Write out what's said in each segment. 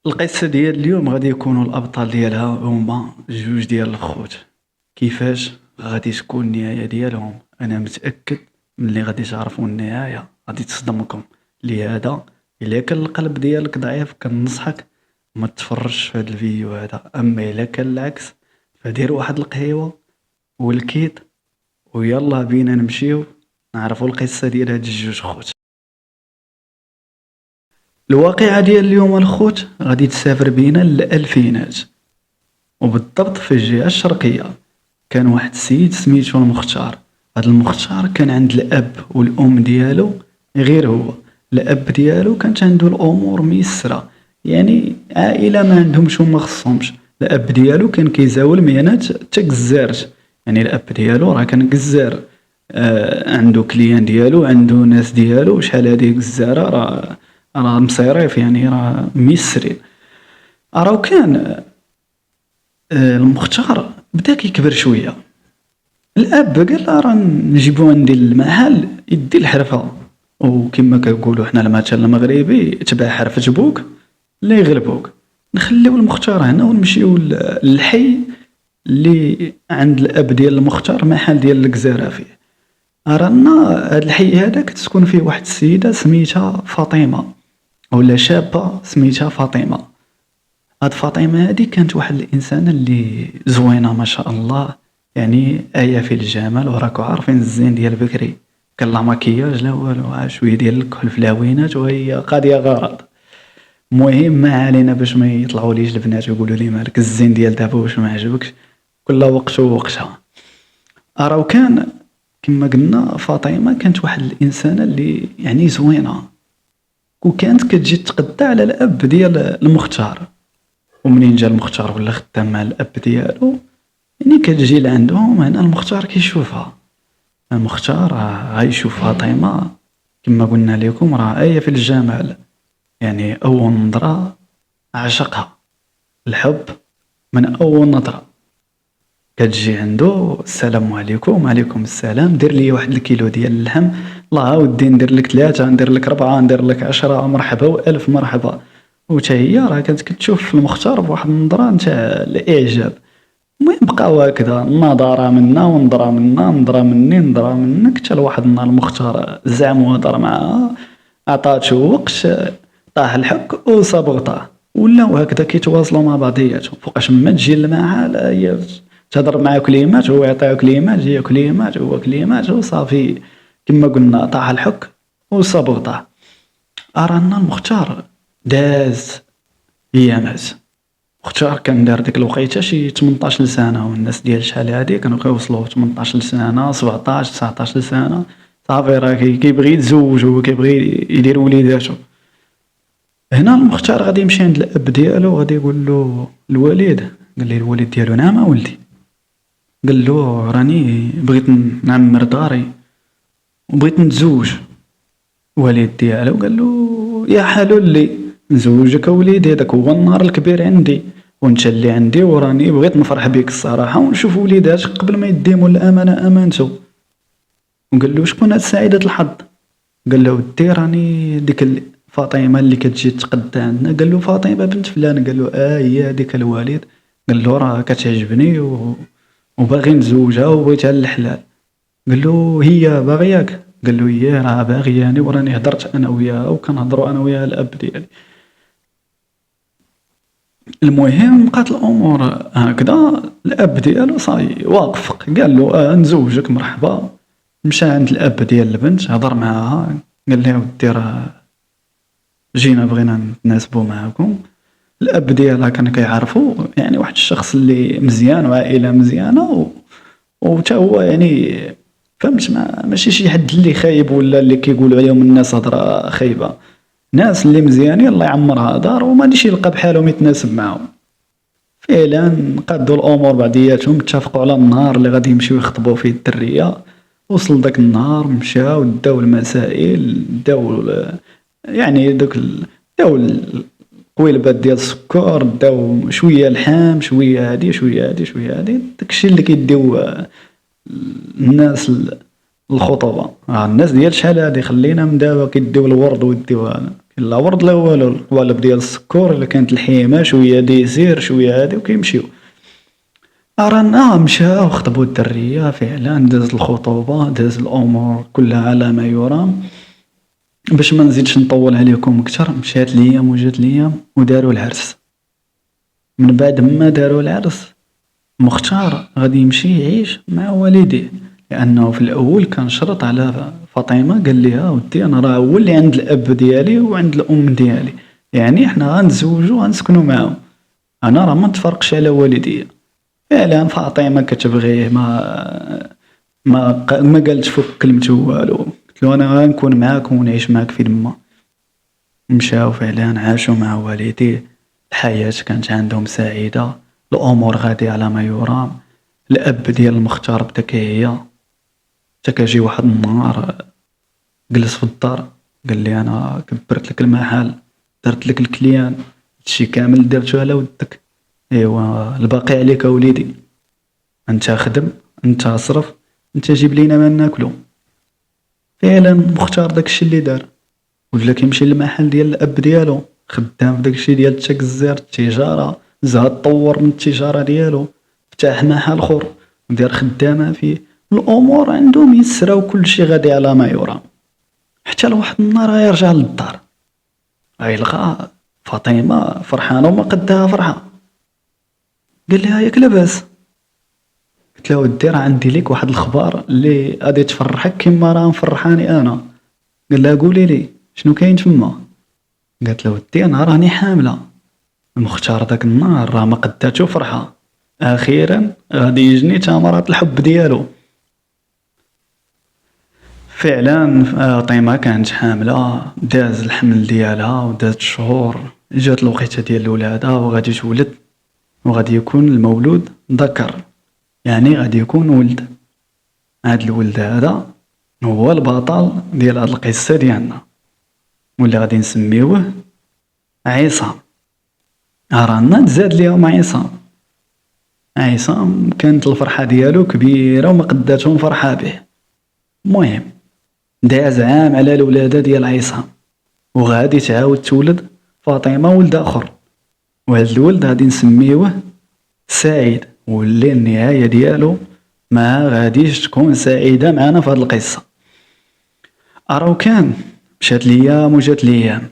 القصة ديال اليوم غادي يكونوا الأبطال ديالها هما جوج ديال الخوت. كيفاش غادي تكون النهاية ديالهم؟ أنا متأكد ملي غادي تعرفوا النهاية غادي تصدمكم. لهذا إلا كان القلب ديالك ضعيف كنصحك ما تتفرجش في هذا الفيديو هذا، أما إلا كان العكس فدير واحد القهيوة والكيد ويلا بينا نمشيو نعرفوا القصة ديال هاد الجوج خوت. الواقعة ديال اليوم الخوت غادي تسافر بينا للألفينات، وبالضبط في الجهة الشرقية. كان واحد السيد سميتو المختار. هاد المختار كان عند الأب والأم ديالو، غير هو الأب ديالو كانت عندو الأمور ميسرة، يعني عائلة ما عندهمش وما خصهمش. الأب ديالو كان كيزاول مهنات تا كزارت، يعني الأب ديالو راه كان كزار. عنده كليان ديالو، عنده ناس ديالو، شحال هادي كزارة راه مصيريف، يعني راه ميسرين. راهو كان المختار بدا كيكبر شويه. الاب قال له راه نجيبو عندي المحل يدي الحرفه، وكما كنقولوا حنا المثل المغربي تبع حرفة بوك اللي يغلبوك. نخليو المختار هنا ونمشيو للحي اللي عند الاب ديال المختار، محل ديال الكزاره فيه. رانا هاد الحي هذا كتسكن فيه واحد السيده سميتها فاطمه، ولا شابه سميتها فاطمه. هاد فاطمه هادي كانت واحد الانسانه اللي زوينه ما شاء الله، يعني آية في الجمال. وراكو عارفين الزين ديال بكري، كان لا مكياج لا والو، شويه ديال الكحل في العوينات وهي قاضيه غرض. المهم ما علينا باش ما يطلعوا ليش البنات ويقولوا لي مالك الزين ديال دابا واش ما عجبكش، كل وقت ووقتها. راهو كان كما قلنا فاطمه كانت واحد الانسانه اللي يعني زوينه، وكانت كتجي تقدى على الاب ديال المختار. ومنين جا المختار ولا خدام مع الاب ديالو، يعني كتجي لعندهم هنا المختار كيشوفها. المختار غيشوف فاطمه كما قلنا لكم راه آية في الجمال، يعني اول نظره عشقها. الحب من اول نظره. كتجي عنده السلام عليكم. وعليكم السلام. دير لي واحد الكيلو ديال اللحم. الله ودي ندير لك 3، ندير لك 4، ندير لك 10. مرحبا والف مرحبا. وتا هي راه كانت كتشوف في المختار بواحد النظره نتاع الاعجاب. المهم بقاو هكذا نظره منا ونظره منا، نظره مني نظره منك، حتى لواحد النهار المختار زعم وهضر معاها، عطاتو وقت، طاح الحك وصبغطاه. ولاو هكذا كيتواصلوا مع بعضياتهم. فوقاش ما تجي المحل هي تهضر معاه كلمات، هو يعطيها كلمات، هي كلمات، هو كلمات، وصافي. كما قلنا طاح الحك وصبغطاه. رانا المختار داز ايامات. مختار كان دار ديك الوقيته شي 18 سنه، والناس ديال شحال هادي كانوا كيوصلوا 18 سنه 17 19 سنه. صافي راه كيبغي يتزوج، هو كيبغي يدير وليداتو. هنا المختار غادي يمشي عند الاب ديالو، غادي يقول له الوالد. قال لي الوالد ديالو نعم ولدي. قال له راني بغيت نعمر داري وبغيت نتزوج. الوالد ديالو قال له يا حلولي نزوجك وليدي، هذاك هو النهار الكبير عندي، وانت اللي عندي، وراني بغيت نفرح بك الصراحه ونشوف وليداتك قبل ما يديموا الامانه امانته. وقال له شكون هاد سعيده الحظ؟ قال له ودي راني ديك فاطمه اللي كتجي تقدى عندنا. قال له فاطمه بنت فلان؟ قال له هي هذيك الوالد. قال له راه كتعجبني وباغي نتزوجها وبغيتها للحلال. قال له هي باغياك؟ قال له هي راه باغياني، وراني هضرت انا وياها وكنهضروا انا وياها الاب ديالي. المهم بقات الامور هكذا. الاب ديالو صاي وافق، قال له نزوجك مرحبا. مشى عند الاب ديال البنت، هضر معاها، قال لها ودي راه جينا بغينا نتناسبوا معاكم. الاب ديالها كان كيعرفوا يعني واحد الشخص اللي مزيان وعائله مزيانه، وتا هو يعني فهمت ماشي شي حد اللي خايب ولا اللي كيقولوا عليهم الناس هضره خايبه. ناس اللي مزيانين الله يعمرها دار وما غاديش يلقى بحالهم يتناسب معاهم. فعلا قادوا الامور بعضياتهم، اتفقوا على النهار اللي غادي يمشيو يخطبوا فيه الدريه. وصل داك النهار، مشاو داو المسائل، داو يعني داو القويلبات ديال السكر، داو شويه لحام، شويه هادي شويه هادي شويه هادي. داكشي اللي كيديو الناس الخطوبه. الناس ديال شحال هادي خلينا من دابا كيديو الورد ويديو كاين لا ورد لا والو، القوالب ديال السكور الا كانت الحيمه شويه ديسير شويه هادي وكيمشيو. رانا مشاو خطبوا الدريه فعلا، دازت الخطوبه، داز الامور كلها على ما يرام. باش ما نزيدش نطول عليكم اكثر، مشات الايام وجات الايام وداروا العرس. من بعد ما داروا العرس مختار غادي يمشي يعيش مع والديه، لانه في الاول كان شرط على فاطمه، قال لها ودي انا راه هو اللي عند الاب ديالي وعند الام ديالي، يعني احنا غنتزوجوا غنسكنوا معاهم، انا راه ما نتفرقش على والديا. فعلا فاطمه كتبغيه، ما قالتش فوق كلمته والو، قلت له انا غنكون معاك ونعيش معاك في دما. مشاو فعلا عاشوا مع والديه، الحياة كانت عندهم سعيدة، الأمور غادية على ما يرام. الأب ديال المختار بدا كيعيا، حتى كيجي واحد النهار جلس في الدار قال لي أنا كبرت لك المحل، درت لك الكليان، هادشي كامل درتو على ودك، ايوا الباقي عليك وليدي، انت خدم، انت صرف، انت جيب لينا ما ناكلو. فعلا مختار داكشي اللي دار، ولا كيمشي للمحل ديال الاب ديالو، خدام في داكشي ديال التكزير التجاره، زاد طور من التجاره ديالو، فتح محل اخر دار خدامه فيه، الامور عندهم يسرى وكلشي غادي على ما يرام. حتى لواحد النهار يرجع للدار غيلقى فاطمه فرحانه وما قدها فرحه. قال لها ياك لاباس؟ قلت له ودي راه عندي ليك واحد الخبار اللي غادي تفرحك كيما راه مفرحاني انا. قال لها قولي لي شنو كاين تما؟ قالت له ودي انا راني حامله. المختار داك النهار راه ما قداتو فرحه، اخيرا غادي يجني تمرات الحب ديالو. فعلا فاطمه كانت حامله، داز الحمل ديالها ودازت شهور، جات الوقيته ديال الولاده وغادي تولد، وغادي يكون المولود ذكر، يعني غادي يكون ولد. هاد الولد هذا هو البطل ديال هاد القصه ديالنا، واللي غادي نسميوه عصام. رانا تزاد ليهم عصام. عصام كانت الفرحه ديالو كبيره وما قداتهم فرحه به. المهم داز عام على الولاده ديال عصام، وغادي تعاود تولد فاطمه ولد اخر، وهذا الولد غادي نسميوه سعيد، واللي النهايه ديالو ما غاديش تكون سعيده معنا في هذه القصه. اراو كان مشات الايام وجات الايام،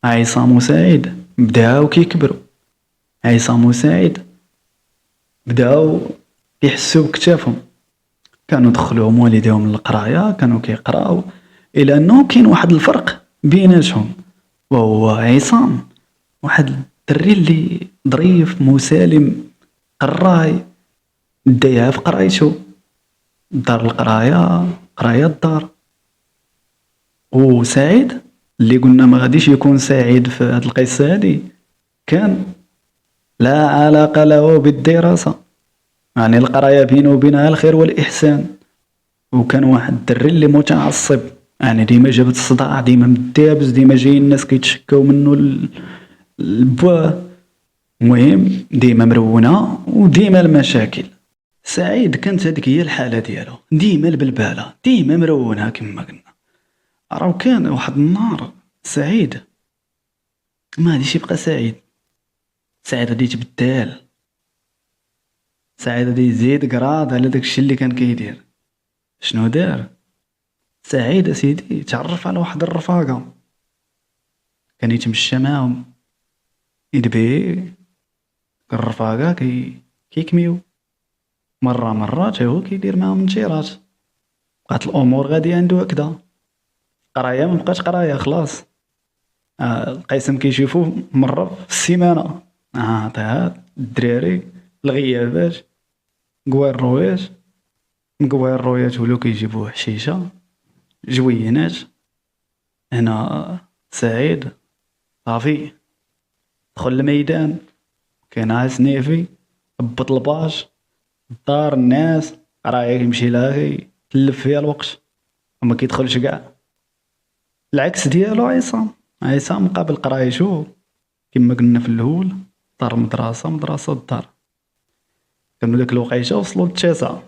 عصام وسعيد بداو كيكبروا. عصام وسعيد بداو يحسوا بكتافهم، كانوا دخلوهم والديهم للقرايه، كانوا كيقراو، الا انه كاين واحد الفرق بيناتهم، وهو عصام واحد الدري اللي ظريف مسالم قراي، دايها في قرايته، دار القرايه قرايه الدار. وسعيد اللي قلنا ما غاديش يكون سعيد في هذه القصه هذه، كان لا علاقه له بالدراسه، يعني القرايه بينه وبينها الخير والاحسان، وكان واحد الدري اللي متعصب، يعني ديما جابت الصداع، ديما مدابز، ديما جايين الناس كيتشكاو منه البواه. المهم ديما مرونه وديما المشاكل. سعيد كانت هذيك هي الحاله ديالو، ديما البلباله، ديما مرونه كما قلنا. راهو كان واحد النهار سعيد ما غاديش يبقى سعيد، سعيد غادي يتبدل، سعيد غادي يزيد قراض على داكشي اللي كان كيدير. شنو دار سعيد اسيدي؟ تعرف على واحد الرفاقه كان يتمشى معاهم، يدبي الرفاقه كيكميو، مره حتى هو كيدير معاهم انشيرات، بقات الامور غاديه عنده هكذا. قرايه ما بقاش قرايه خلاص، القسم كيشوفوه مره في السيمانه. طيب الدراري الغيابات قوى الروايات، قوى الروايات ولاو كيجيبوه حشيشه جوينات. هنا سعيد صافي دخل الميدان، كان عاس نيفي هبط الباش، الدار الناس راه يمشي لها تلف فيها الوقت وما كيدخلش كاع. العكس ديالو عصام قابل قرايتو كما قلنا في الاول، دار مدرسه الدار. كانوا ديك الوقيته وصلوا للتاسعه،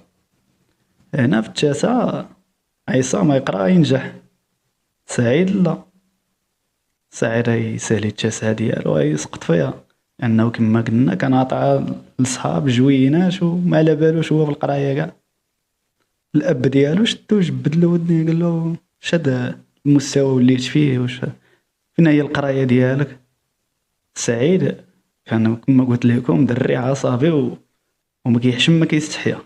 هنا في التاسعه عصام يقرا ينجح، سعيد لا، سعيد يسالي التاسعة ديالو يسقط فيها، لأنه كما قلنا كان عطى لصحاب جوينات وما على بالوش هو في القراية كاع. الأب ديالو شدو جبدلو ودنيه قالو شاد المستوى وليت فيه فين هي القراية ديالك. سعيد كان كما قلت لكم دري عصبي وما كيحشم ما كيستحيا.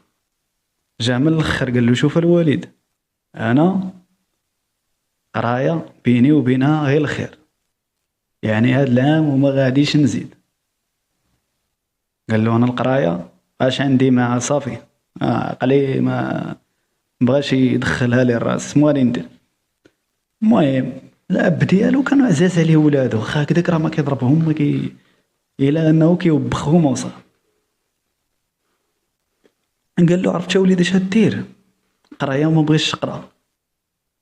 جا من الاخر قال له شوف الوالد، انا قرايه بيني وبينها غير الخير، يعني هاد العام وما غاديش نزيد. قال له انا القرايه اش عندي مع صافي، قالي ما بغاش يدخلها لي الراس مو غادي ندير. المهم الاب ديالو كان عزاز عليه ولادو، واخا هكذاك راه ما كيضربهم ما الى انه كيوبخهم وصل. قال له عرفت وليدي اش دير، قرايه وما بغيتش تقرا،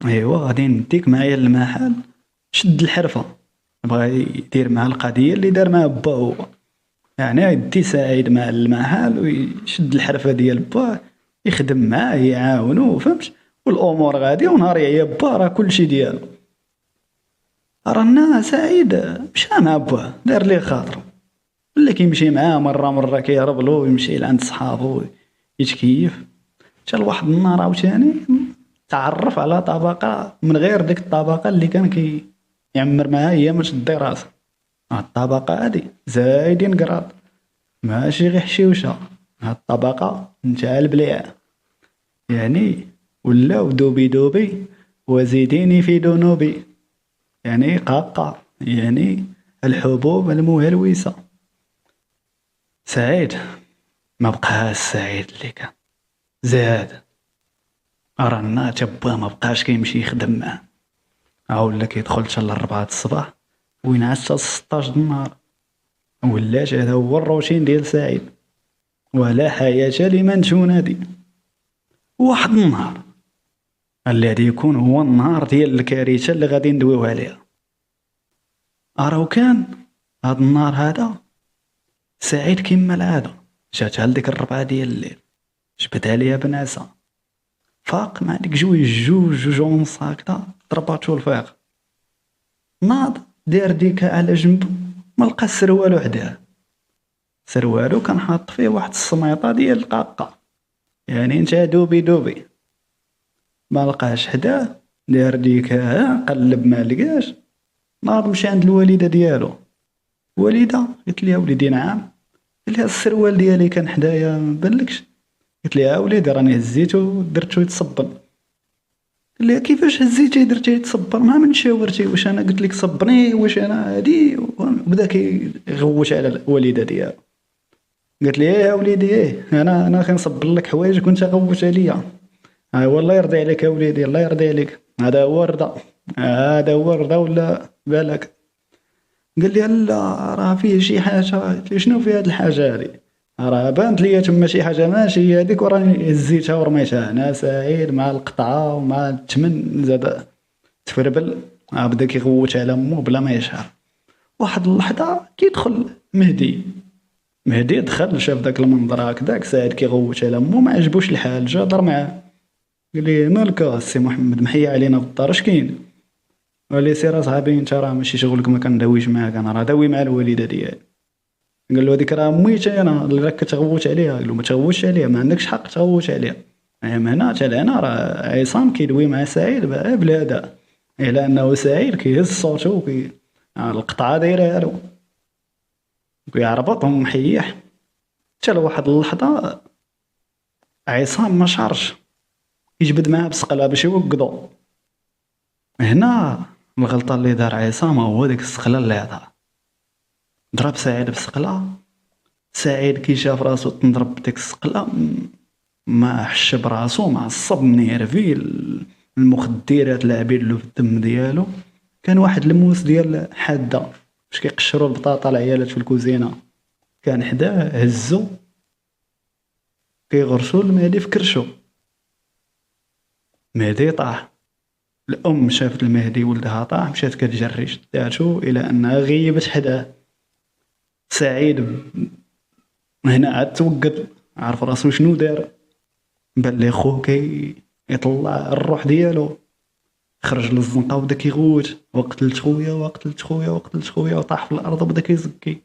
ايوا غادي نديك معايا للمحل شد الحرفه. بغى يدير مع القضيه اللي دار مع با هو، يعني يدي سعيد مع المحل ويشد الحرفه ديال با، يخدم معاه يعاونو فهمت، والامور غاديه ونهار يعيا با راه كلشي ديالو. رانا سعيد مشى مع با دار ليه خاطر، ولا كيمشي معاه مره كيهرب له ويمشي لعند صحابو يتكيف. حتى لواحد النهار عاوتاني تعرف على طبقه من غير ديك الطبقه اللي كان يعمر معاها ايام الدراسه. الطبقه هادي زايدين قراط، ماشي غير حشيوشه، هاد الطبقه نتاع البليع، يعني ولاو دوبي وزيديني في ذنوبي، يعني قاقا، يعني الحبوب المهلوسه. سعيد ما بقاش سعيد اللي كان، زاد رانا تبا ما بقاش كيمشي يخدم معاه، ولا كيدخل حتى ل4 الصباح وينعس حتى 16 النهار. ولاش هذا هو الروتين ديال سعيد، ولا حياة لمن تنادي. واحد النهار الذي يكون هو النهار ديال الكارثه اللي غادي ندويو عليها، راهو كان هاد النهار هذا سعيد كما العاده جاتها لديك 4 ديال الليل، جبدها ليا بنعسه، فاق مع ديك جوج ونص هكذا ضرباتو الفيق، ناض دار ديك على جنب ما لقى السروال وحده، سروالو كان حاط فيه واحد السميطه ديال القاقه، يعني انت دوبي ما لقاش حداه، دار ديك قلب ما لقاش، ناض مشى عند الوالده ديالو. والده قلت لها وليدي نعم، قال لها السروال ديالي كان حدايا ما بانلكش، قلت لها وليدي راني هزيتو درتو يتصبن. قال لها كيفاش هزيتي درتيه يتصبن، ما من شاورتي واش انا قلت لك صبني واش انا هادي، وبدا كيغوش على الوالده ديالو. قالت لي يا وليدي انا كنصبر لك حوايج كنت غوت عليا، والله يرضي عليك يا وليدي الله يرضي عليك، هذا هو الرضا، هذا هو الرضا ولا بالك. قال لي لا راه فيه شي حاجه. قلت لي شنو في هاد الحاجه هادي، راه بانت ليا تما شي حاجه ماشي هي هذيك وراني هزيتها ورميتها. انا سعيد مع القطعه ومع الثمن زاد تفربل، بدا كيغوت على امو بلا ما يشعر. واحد اللحظه كيدخل مهدي دخل شاف داك المنظر هكذاك، سعيد كيغوت على امو ما عجبوش الحال، جا هضر معاه قال لي مالك السي محمد محيا علينا في الدار اش كاين؟ قال لي سير اصاحبي انت راه ماشي شغلك ما كندويش معاك، انا راه داوي مع الوالده ديالي. قال له هذيك راه ميتة انا اللي راك كتغوت عليها. قال له ما تغوتش عليها، ما عندكش حق تغوت عليها، من هنا حتى لهنا راه عصام كيدوي مع سعيد بلا اداء، الا انه سعيد كيهز صوتو القطعه دايره له كيعربط ومحيح. حتى لواحد اللحظه عصام ما شارش يجبد معاه بسقله باش يوقدو. هنا الغلطه اللي دار عصام هو ديك السقله اللي عطاها، ضرب سعيد بسقله. سعيد كي شاف راسو تنضرب بديك السقله ما حش براسو، معصب منيرفي، المخدرات لاعبين له في الدم ديالو. كان واحد الموس ديال حاده باش كيقشروا البطاطا العيالات في الكوزينه، كان حداه هزو كيغرسوا المهدي في كرشو. مهدي طاح، الام شافت المهدي ولدها طاح مشات كتجري شداتو الى انها غيبت حداه. سعيد هنا عاد توقد، عارف راسو شنو دار، بان لي خوه كي يطلع الروح ديالو، خرج للزنقة وبدا كيغوت وقتلت خويا وقتلت خويا وقتلت خويا، وطاح في الأرض وبدا كيزكي.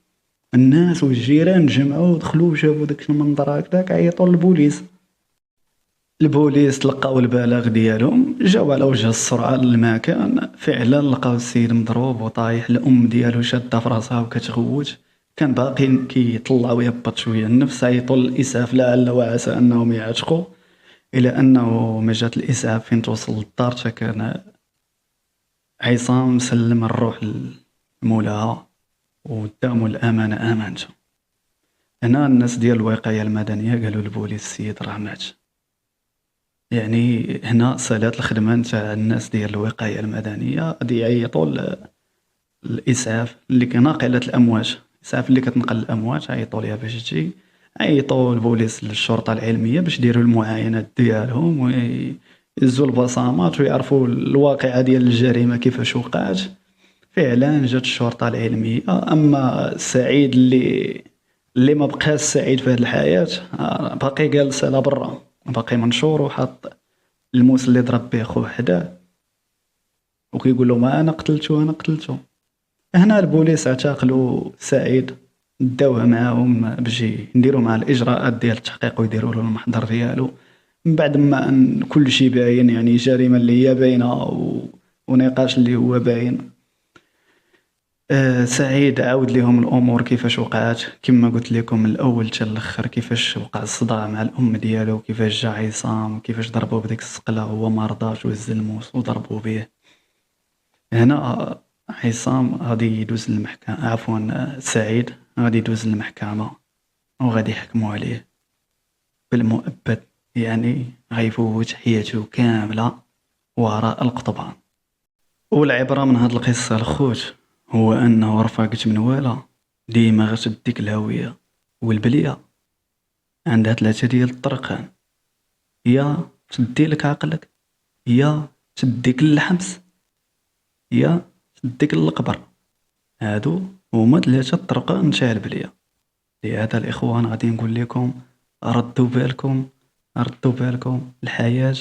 الناس والجيران جمعوا ودخلوا وشافوا داك المنظر هكداك، عيطوا للبوليس. البوليس لقاو البلاغ ديالهم، جاو على وجه السرعة للمكان، فعلا لقاو السيد مضروب وطايح، الأم ديالو شادة في راسها وكتغوت. كان باقي كيطلع ويهبط شوية النفس، عيطوا للإسعاف لعل وعسى أنهم يعتقوا، إلى أنه ما جات الإسعاف فين توصل للدار تا كان عصام مسلم الروح لمولاها وقدامو الأمانة أمانته. هنا الناس ديال الوقاية المدنية قالوا للبوليس السيد راه مات. يعني هنا سالات الخدمة نتاع الناس ديال الوقاية المدنية، غادي يعيطوا للإسعاف اللي كناقلة الأموات، الإسعاف اللي كتنقل الأموات، عيطوا ليها باش تجي، عيطوا البوليس للشرطة العلمية باش يديروا المعاينات ديالهم ويهزوا البصمات ويعرفوا الواقعة ديال الجريمة كيفاش وقعت. فعلا جات الشرطة العلمية. أما سعيد اللي ما بقاش سعيد في هذه الحياة، باقي جالس على برا، باقي منشور وحاط الموس اللي ضرب به خوه حداه وكيقول له ما انا قتلته انا قتلته. هنا البوليس اعتقلوا سعيد، داوه معاهم باش نديروا مع الاجراءات ديال التحقيق ويديروا له المحضر ديالو. من بعد ما ان كل شيء باين، يعني جريمه اللي هي باينه ونقاش اللي هو باين، سعيد عاود لهم الامور كيفاش وقعت كما قلت لكم من الاول حتى الاخر، كيفاش وقع الصداع مع الام ديالو، كيفاش جا عصام، كيفاش ضربوه بديك السقله هو ما رضاش وهز الموس وضربوا به. هنا عصام غادي يدوز للمحكمة، عفوا سعيد غادي يدوز للمحكمة وغادي يحكموا عليه بالمؤبد، يعني غيفوت حياته كاملة وراء القضبان. والعبرة من هاد القصة الخوت هو أنه رفاقة منوالة ديما غتديك الهوية، والبلية عندها 3 ديال الطرقان، يا تدي لك عقلك، يا تديك للحبس، يا تديك للقبر. هادو هما 3 الطرقان نتاع البلية. لهذا الإخوان غادي نقول لكم ردوا بالكم، ردوا بالكم. الحياة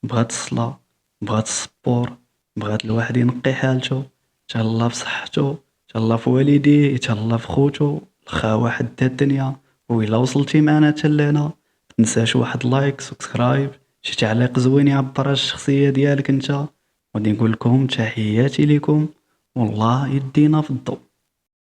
بغات الصلاة، بغات الصبور، بغات الواحد ينقي حالته، تهلا في صحته، تهلا في والديه، تهلا في خوتو، الخاوة حدا الدنيا. وإلا وصلتي معنا تلنا تنساش واحد لايك سبسكرايب، شي تعليق زوين يعبر على الشخصية ديالك انت. غادي نقول لكم تحياتي لكم، والله يدينا في الضوء.